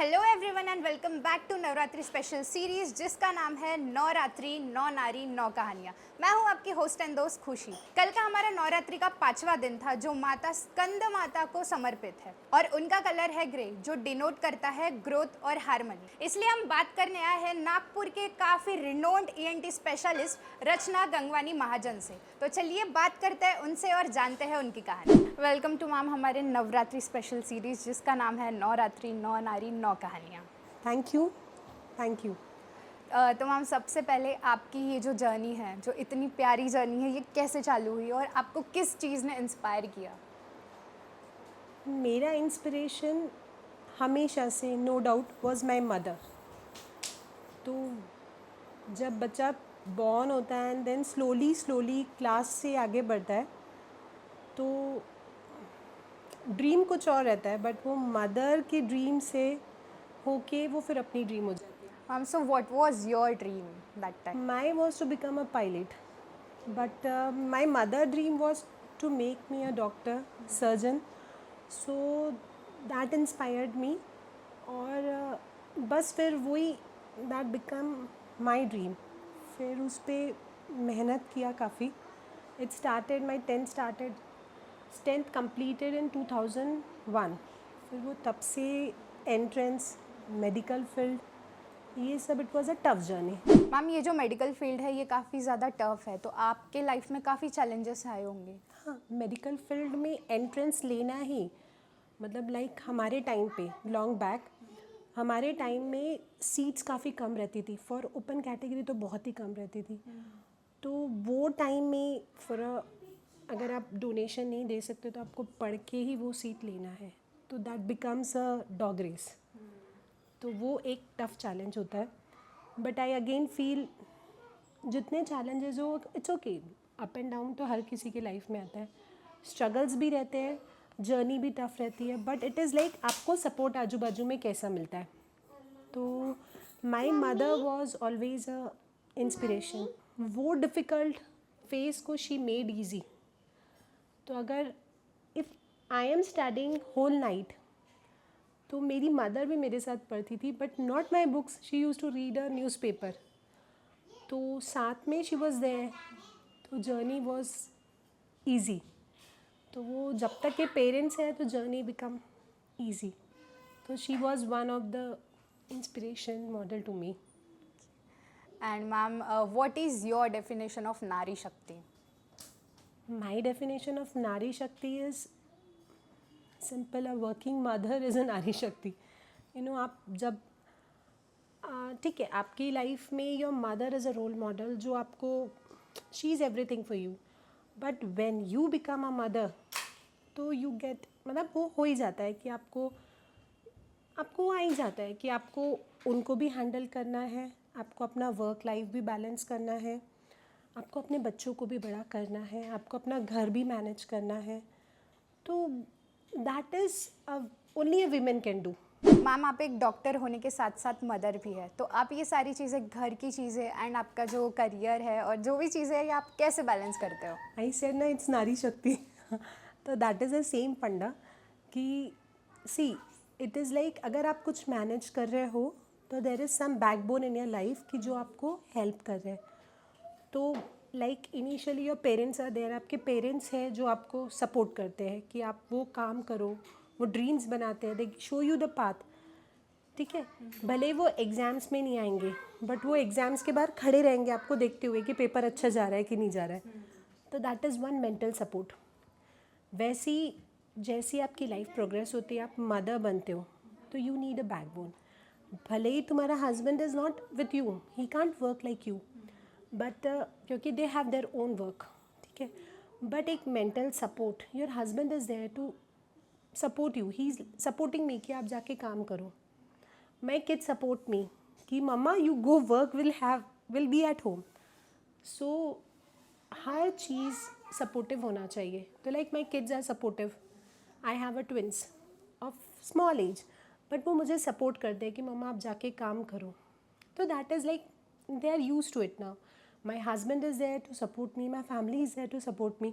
Hello everyone and welcome back to Navratri special series जिसका नाम है नवरात्रि नौ नारी नौ कहानियाँ। मैं हूँ आपकी होस्ट एंड दोस्त खुशी। कल का हमारा नवरात्रि का 5वां दिन था जो माता स्कंद माता को समर्पित है और उनका कलर है ग्रे जो डिनोट करता है ग्रोथ और हार्मनी। इसलिए हम बात करने आए हैं नागपुर के काफ़ी रिनोन्ड ईएनटी स्पेशलिस्ट रचना गंगवानी महाजन से। तो चलिए बात करते हैं उनसे और जानते हैं उनकी कहानी। वेलकम टू मैम हमारे नवरात्रि स्पेशल सीरीज जिसका नाम है नवरात्रि नौ नारी नौ कहानियाँ। Thank you. तो मैम सबसे पहले आपकी ये जो जर्नी है, जो इतनी प्यारी जर्नी है, ये कैसे चालू हुई और आपको किस चीज़ ने इंस्पायर किया? मेरा इंस्पिरेशन हमेशा से no doubt was my mother. तो जब बच्चा बॉर्न होता है एंड देन स्लोली क्लास से आगे बढ़ता है तो ड्रीम कुछ और रहता है, बट वो मदर के ड्रीम से होके वो फिर अपनी ड्रीम हो जाती है। Ma'am so what was your dream that time? My was to become a pilot, but my mother dream was to make me a doctor surgeon. So that inspired me और बस फिर वही दैट बिकम माई ड्रीम। फिर उस पर मेहनत किया काफ़ी। It started my tenth completed in 2001। फिर वो तब से एंट्रेंस मेडिकल फील्ड ये सब it was a tough journey. Ma'am ये जो मेडिकल फील्ड है ये काफ़ी ज़्यादा टफ है, तो आपके लाइफ में काफ़ी चैलेंजेस आए होंगे। हाँ, मेडिकल फील्ड में एंट्रेंस लेना ही मतलब लाइक हमारे टाइम पे लॉन्ग बैक हमारे टाइम में सीट्स काफ़ी कम रहती थी। फॉर ओपन कैटेगरी तो बहुत ही कम रहती थी। तो वो टाइम में अगर आप डोनेशन नहीं दे सकते तो आपको पढ़ के ही वो सीट लेना है, तो that becomes a dog race. तो वो एक टफ चैलेंज होता है। बट आई अगेन फील जितने चैलेंजेस हो it's okay. Up and down तो हर किसी के लाइफ में आता है, स्ट्रगल्स भी रहते हैं, जर्नी भी टफ रहती है, बट इट इज़ लाइक आपको सपोर्ट आजू बाजू में कैसा मिलता है। तो my mother was always a inspiration. वो डिफ़िकल्ट फेस को शी मेड ईजी। तो अगर if I am studying whole night तो मेरी मदर भी मेरे साथ पढ़ती थी, but not my books, she use to read a newspaper. तो साथ में शी वॉज देयर, तो जर्नी वॉज ईजी। तो वो जब तक के पेरेंट्स हैं तो जर्नी बिकम ईजी। तो she was one of the inspiration model to me. And ma'am what is your definition of Nari Shakti? My definition of Nari Shakti is simple, a working mother is a Nari Shakti. You know, आप जब ठीक है आपकी life में your mother is a role model जो आपको she is everything for you, but when you become a mother तो you get मतलब वो हो ही जाता है कि आपको आ ही जाता है कि आपको उनको भी हैंडल करना है, आपको अपना वर्क लाइफ भी बैलेंस करना है, आपको अपने बच्चों को भी बड़ा करना है, आपको अपना घर भी मैनेज करना है। तो that is only a women can do. Ma'am आप एक डॉक्टर होने के साथ साथ मदर भी है, तो आप ये सारी चीज़ें, घर की चीज़ें एंड आपका जो करियर है और जो भी चीज़ें हैं, ये आप कैसे बैलेंस करते हो? आई सेड ना इट्स नारी शक्ति। तो दैट इज़ द सेम फंडा कि सी इट इज़ लाइक अगर आप कुछ मैनेज कर रहे हो तो there is some backbone in your life कि जो आपको हेल्प कर रहे हैं। तो like initially your parents are there, आपके पेरेंट्स हैं जो आपको सपोर्ट करते हैं कि आप वो काम करो, वो ड्रीम्स बनाते हैं, दे शो यू द पाथ। ठीक है, भले वो एग्ज़ाम्स में नहीं आएंगे बट वो एग्ज़ाम्स के बाहर खड़े रहेंगे आपको देखते हुए कि पेपर अच्छा जा रहा है कि नहीं जा रहा है। तो that is one mental support. वैसी जैसी आपकी लाइफ प्रोग्रेस होती है, आप मदर बनते हो तो यू नीड अ बैकबोन। भले ही तुम्हारा husband is not with you, he can't work like you, but क्योंकि they have their own work, ठीक है, बट एक mental support, your husband is there to support you, he is supporting me कि आप जाके काम करो। माई किड सपोर्ट मी कि मम्मा you go work, will be at home. So हर चीज़ सपोर्टिव होना चाहिए। तो like my kids are supportive. I have a twins of small age, but वो मुझे सपोर्ट करते हैं कि मम्मा आप जाके काम करो। तो that is like they are use to it now. My husband is there to support me, my family is there to support me.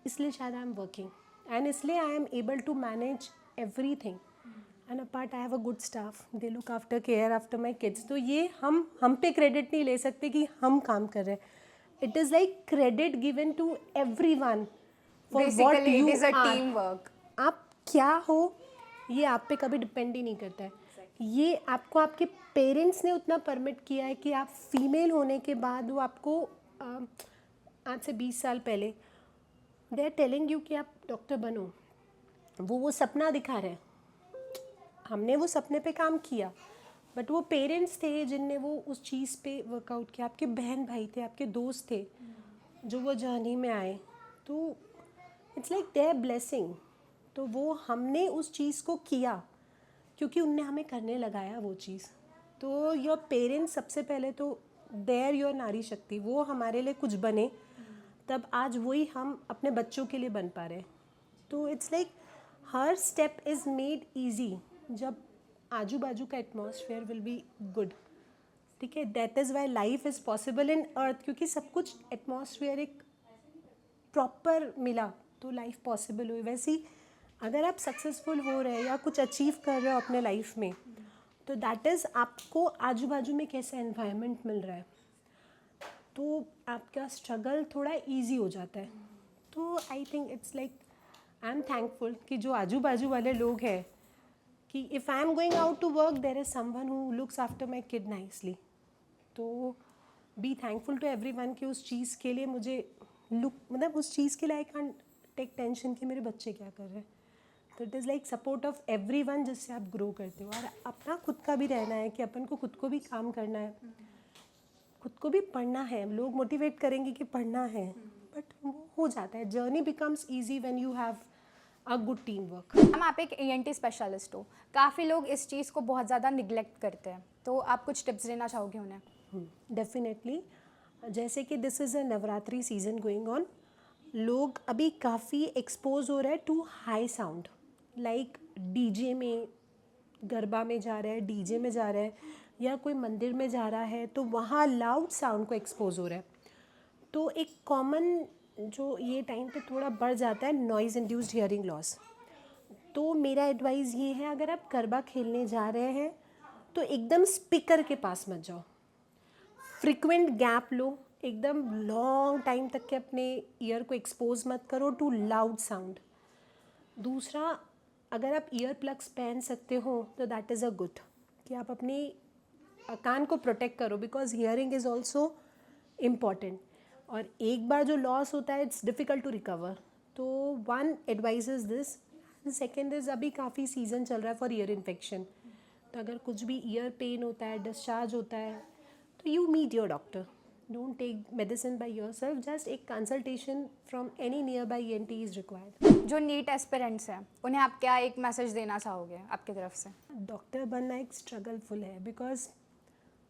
इसलिए शायद आई एम वर्किंग एंड इसलिए I am able to manage everything. And apart I have a good staff, they look after care after my kids. तो ये हम पे credit नहीं ले सकते कि हम काम कर रहे हैं. It is like credit given to every one for what basically you it is a are. Team work. आप क्या हो ये आप पे कभी डिपेंड ही नहीं करता है. ये आपको आपके पेरेंट्स ने उतना परमिट किया है कि आप फीमेल होने के बाद वो आपको आज से 20 साल पहले दे आर टेलिंग यू कि आप डॉक्टर बनो. वो सपना दिखा रहे हैं. हमने वो सपने पे काम किया, बट वो पेरेंट्स थे जिनने वो उस चीज़ पे वर्कआउट किया. आपके बहन भाई थे, आपके दोस्त थे जो वो जर्नी में आए. तो इट्स लाइक देयर ब्लेसिंग. तो वो हमने उस चीज़ को किया क्योंकि उनने हमें करने लगाया वो चीज़. तो योर पेरेंट्स सबसे पहले तो देयर योर नारी शक्ति, वो हमारे लिए कुछ बने तब आज वही हम अपने बच्चों के लिए बन पा रहे हैं. तो it's like her step is made easy जब आजू बाजू का एटमॉस्फेयर विल बी गुड. ठीक है, that is why life is possible in earth. क्योंकि सब कुछ एटमॉस्फेयर एक प्रॉपर मिला तो लाइफ पॉसिबल हुई. वैसे ही अगर आप सक्सेसफुल हो रहे हैं या कुछ अचीव कर रहे हो अपने लाइफ में, तो दैट इज़ आपको आजू बाजू में कैसा एनवायरनमेंट मिल रहा है, तो आपका स्ट्रगल थोड़ा इजी हो जाता है. तो I think it's like I am thankful कि जो आजू बाजू वाले लोग हैं कि if I am going out to work there is someone who looks after my kid nicely. तो be thankful to every one कि उस चीज़ के लिए मुझे मतलब उस चीज़ के लिए आई कैन टेक टेंशन कि मेरे बच्चे क्या कर रहे हैं. तो it is like support of every one जिससे आप ग्रो करते हो. और अपना खुद का भी रहना है कि अपन को खुद को भी काम करना है, खुद को भी पढ़ना है. लोग मोटिवेट करेंगे कि पढ़ना है, बट वो हो जाता है. Journey becomes easy when you have a good team work. हम आप एक ENT स्पेशलिस्ट हो, काफ़ी लोग इस चीज़ को बहुत ज़्यादा निगलेक्ट करते हैं, तो आप कुछ टिप्स देना चाहोगे उन्हें? डेफिनेटली. जैसे कि this is a Navratri season going on. लोग अभी काफ़ी एक्सपोज हो रहे हैं to high sound. Like DJ में गरबा में जा रहे हैं, डीजे में जा रहे हैं, या कोई मंदिर में जा रहा है तो वहाँ लाउड साउंड को एक्सपोज हो रहा है. तो एक कॉमन जो ये टाइम पे थोड़ा बढ़ जाता है नॉइज़ इंड्यूस्ड हियरिंग लॉस. तो मेरा एडवाइस ये है, अगर आप गरबा खेलने जा रहे हैं तो एकदम स्पीकर के पास मत जाओ. फ्रिक्वेंट गैप लो. एकदम लॉन्ग टाइम तक के अपने ईयर को एक्सपोज मत करो टू लाउड साउंड. दूसरा, अगर आप ईयर प्लग्स पहन सकते हो तो दैट इज़ अ गुड कि आप अपनी कान को प्रोटेक्ट करो, because hearing is also important. और एक बार जो लॉस होता है इट्स डिफ़िकल्ट टू रिकवर. तो one advice is this. Second is अभी काफ़ी सीज़न चल रहा है फॉर ईयर इन्फेक्शन. तो अगर कुछ भी ईयर पेन होता है, डिस्चार्ज होता है, तो you meet your doctor. Don't take medicine by yourself. Just एक consultation from any nearby ENT is required. जो नीट एस्पिरेंट्स हैं उन्हें आप क्या एक मैसेज देना चाहोगे आपकी तरफ से? डॉक्टर बनना एक स्ट्रगलफुल है, बिकॉज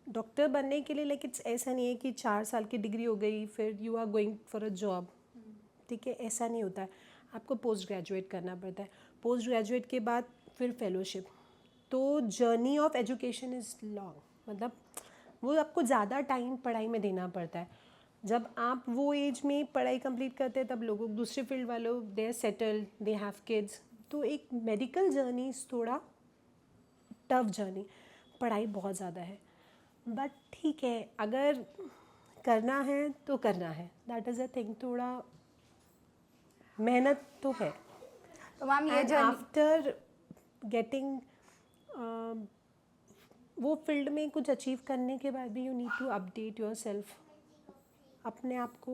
डॉक्टर बनने के लिए लाइक इट्स ऐसा नहीं है कि 4 साल की डिग्री हो गई फिर you are going for a job. ठीक है, ऐसा नहीं होता है. आपको पोस्ट ग्रेजुएट करना पड़ता है. पोस्ट ग्रेजुएट के बाद फिर फेलोशिप. तो journey of education is long. मतलब वो आपको ज़्यादा टाइम पढ़ाई में देना पड़ता है. जब आप वो एज में पढ़ाई कंप्लीट करते हैं तब लोगों दूसरे फील्ड वालों they are settle, they have kids. तो एक मेडिकल जर्नी थोड़ा टफ जर्नी. पढ़ाई बहुत ज़्यादा है, बट ठीक है, अगर करना है तो करना है. That is a thing. थोड़ा मेहनत तो है. तो मैम ये एंड जर्नी आफ्टर गेटिंग वो फील्ड में कुछ अचीव करने के बाद भी you need to update yourself. अपने आप को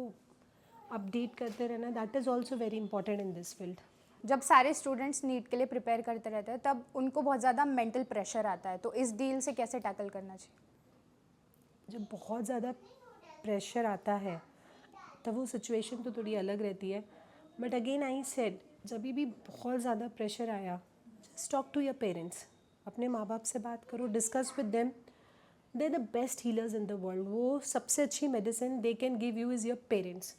अपडेट करते रहना, that is also very important in this field. जब सारे स्टूडेंट्स नीट के लिए प्रिपेयर करते रहते हैं तब उनको बहुत ज़्यादा मेंटल प्रेशर आता है, तो इस डील से कैसे टैकल करना चाहिए? जब बहुत ज़्यादा प्रेशर आता है तब वो सिचुएशन तो थोड़ी अलग रहती है. बट अगेन आई सेड, जब भी बहुत ज़्यादा प्रेशर आया, just talk to your parents. अपने माँ बाप से बात करो, discuss with them. They are the best healers in the world. वो सबसे अच्छी medicine they can give you is your parents.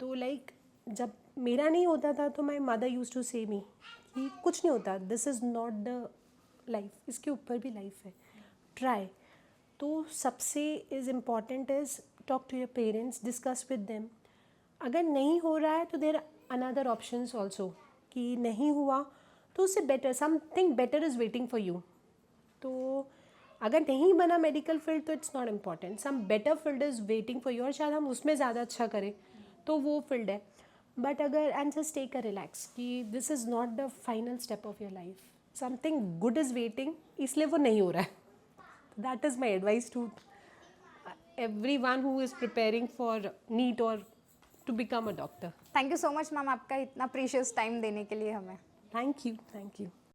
तो लाइक जब मेरा नहीं होता था तो माई मदर यूज टू से मी कि कुछ नहीं होता, this is not the life, इसके ऊपर भी लाइफ है, ट्राई. तो सबसे is important is talk to your parents, discuss with them. अगर नहीं हो रहा है तो देर अनदर ऑप्शंस ऑल्सो कि नहीं हुआ तो उससे better something better is waiting for you. तो अगर नहीं बना मेडिकल फील्ड तो it's not important, some better field is waiting for you और शायद हम उसमें ज़्यादा अच्छा करें, तो वो फील्ड है. बट अगर and just take a relax कि this is not the final step of your life, something good is waiting, इसलिए वो नहीं हो रहा है. That is my advice to everyone who is preparing for NEET or to become a doctor. Thank you so much ma'am, आपका इतना precious time देने के लिए हमें. Thank you.